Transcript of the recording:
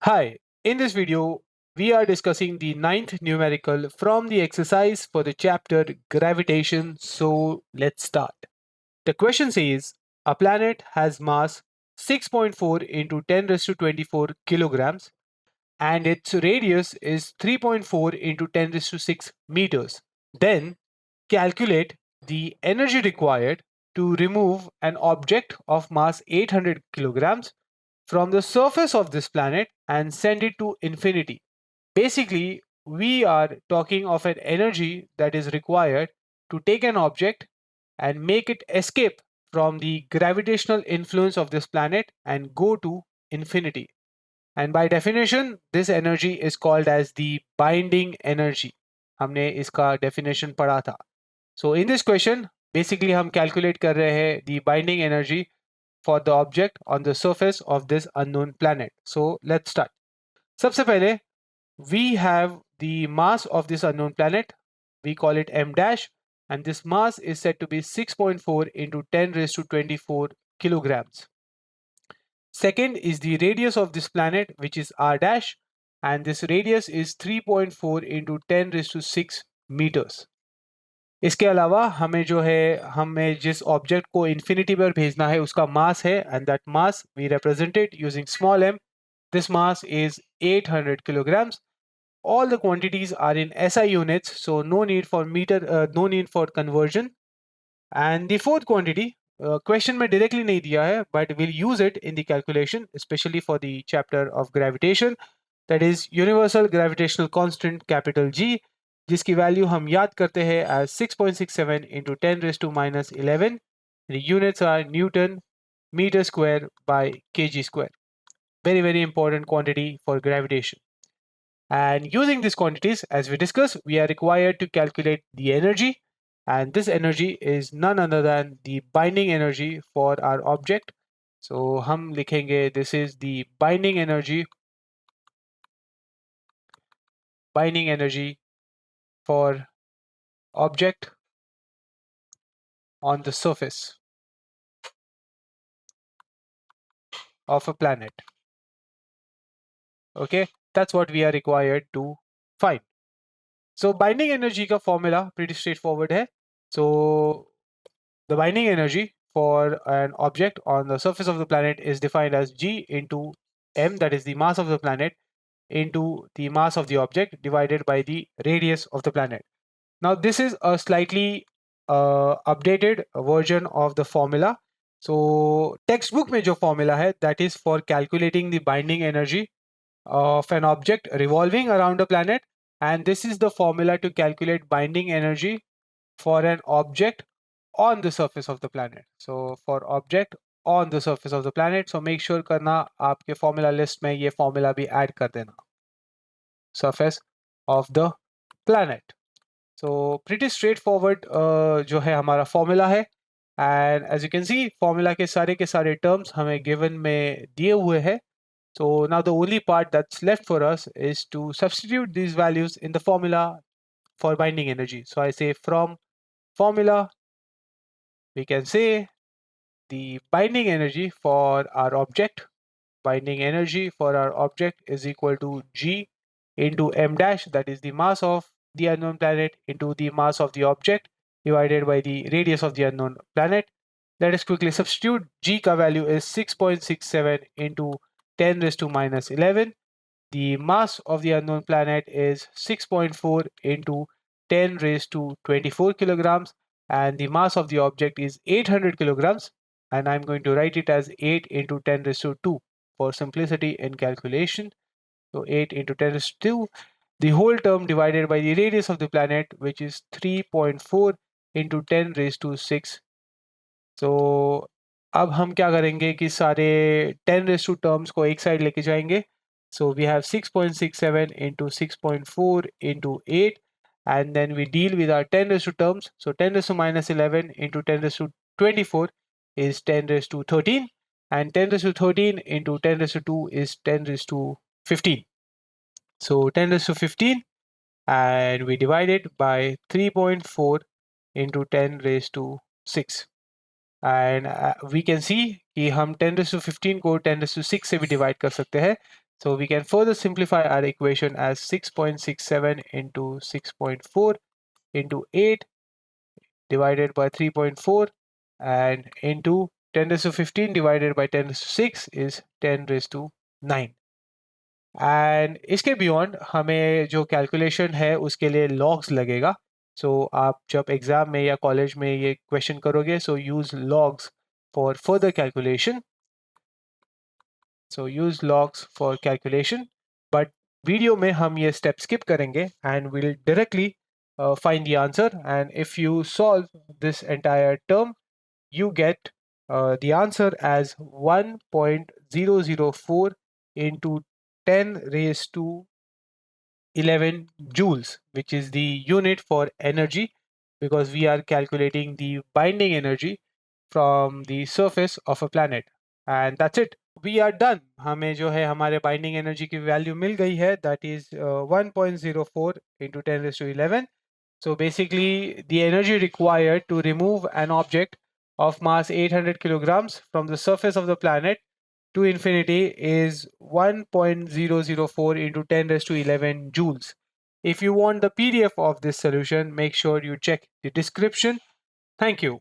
Hi, in this video, we are discussing the ninth numerical from the exercise for the chapter Gravitation. So let's start. The question says a planet has mass 6.4 into 10 raised to 24 kilograms and its radius is 3.4 into 10 raised to 6 meters. Then calculate the energy required to remove an object of mass 800 kilograms from the surface of this planet and send it to infinity. Basically, we are talking of an energy that is required to take an object and make it escape from the gravitational influence of this planet and go to infinity. And by definition, this energy is called as the binding energy. हमने इसका definition पढ़ा था. So in this question, basically हम calculate कर रहे हैं the binding energy for the object on the surface of this unknown planet. So let's start. सबसे पहले, we have the mass of this unknown planet. We call it m dash, and this mass is said to be 6.4 into 10 raised to 24 kilograms. Second is the radius of this planet, which is r dash, and this radius is 3.4 into 10 raised to 6 meters. इसके अलावा हमें जो है हमें जिस object को infinity पर भेजना है उसका मास है and that mass we represented using small m. This mass is 800 kilograms. All the quantities are in SI units, so no need for no need for conversion. And the fourth quantity, question में directly नहीं दिया है, but we'll use it in the calculation, especially for the chapter of gravitation. That is universal gravitational constant capital G, जिसकी value हम याद करते हैं as 6.67 into 10 raised to minus 11. The units are Newton meter square by kg square. Very important quantity for gravitation. And using these quantities, as we discussed, we are required to calculate the energy, and this energy is none other than the binding energy for our object. So हम लिखेंगे this is the binding energy for object on the surface of a planet. Okay, that's what we are required to find. So binding energy का formula pretty straightforward है. So the binding energy for an object on the surface of the planet is defined as G into m, that is the mass of the planet, into the mass of the object divided by the radius of the planet. Now this is a slightly updated version of the formula. So textbook में जो formula है, that is for calculating the binding energy of an object revolving around a planet, and this is the formula to calculate binding energy for an object on the surface of the planet. So for object on the surface of the planet, so make sure करना आपके formula list में ये formula भी add कर देना. Surface of the planet. So pretty straightforward जो है हमारा formula है, and as you can see formula के सारे terms हमें given में दिए हुए हैं. So now the only part that's left for us is to substitute these values in the formula for binding energy. So I say from formula, we can say the binding energy for our object is equal to G into m dash, that is the mass of the unknown planet, into the mass of the object divided by the radius of the unknown planet. Let us quickly substitute. G ka value is 6.67 into 10 raised to minus 11. The mass of the unknown planet is 6.4 into 10 raised to 24 kilograms, and the mass of the object is 800 kilograms, and I'm going to write it as 8 into 10 raised to 2 for simplicity in calculation. So 8 into 10 raised to 2, the whole term divided by the radius of the planet, which is 3.4 into 10 raised to 6. So अब हम क्या करेंगे कि सारे 10 raised to terms को एक side लेके जाएंगे. So we have 6.67 into 6.4 into 8, and then we deal with our 10 raised to terms. So 10 raised to minus 11 into 10 raised to 24 is 10 raised to 13, and 10 raised to 13 into 10 raised to 2 is 10 raised to 15. So 10 raised to 15, and we divide it by 3.4 into 10 raised to 6. And we can see कि हम 10 raised to 15 को 10 raised to 6 से भी divide कर सकते हैं. So we can further simplify our equation as 6.67 into 6.4 into 8 divided by 3.4 and into 10 raised to 15 divided by 10 raised to 6 is 10 raised to 9. And इसके beyond हमें जो कैलकुलेशन है उसके लिए लॉग्स लगेगा. सो आप जब एग्जाम में या कॉलेज में ये क्वेश्चन करोगे so use logs for further calculation. So use logs for calculation, but video में हम ये स्टेप स्किप करेंगे and will directly find the answer. And if you solve this entire term, you get the answer as 1.004 into 10 raised to 11 joules, which is the unit for energy, because we are calculating the binding energy from the surface of a planet. And that's it. We are done. हमें जो है हमारे binding energy की value मिल गई है, that is 1.04 into 10 raised to 11. So basically, the energy required to remove an object of mass 800 kilograms from the surface of the planet to infinity is 1.004 into 10 raised to 11 joules. If you want the PDF of this solution, make sure you check the description. Thank you.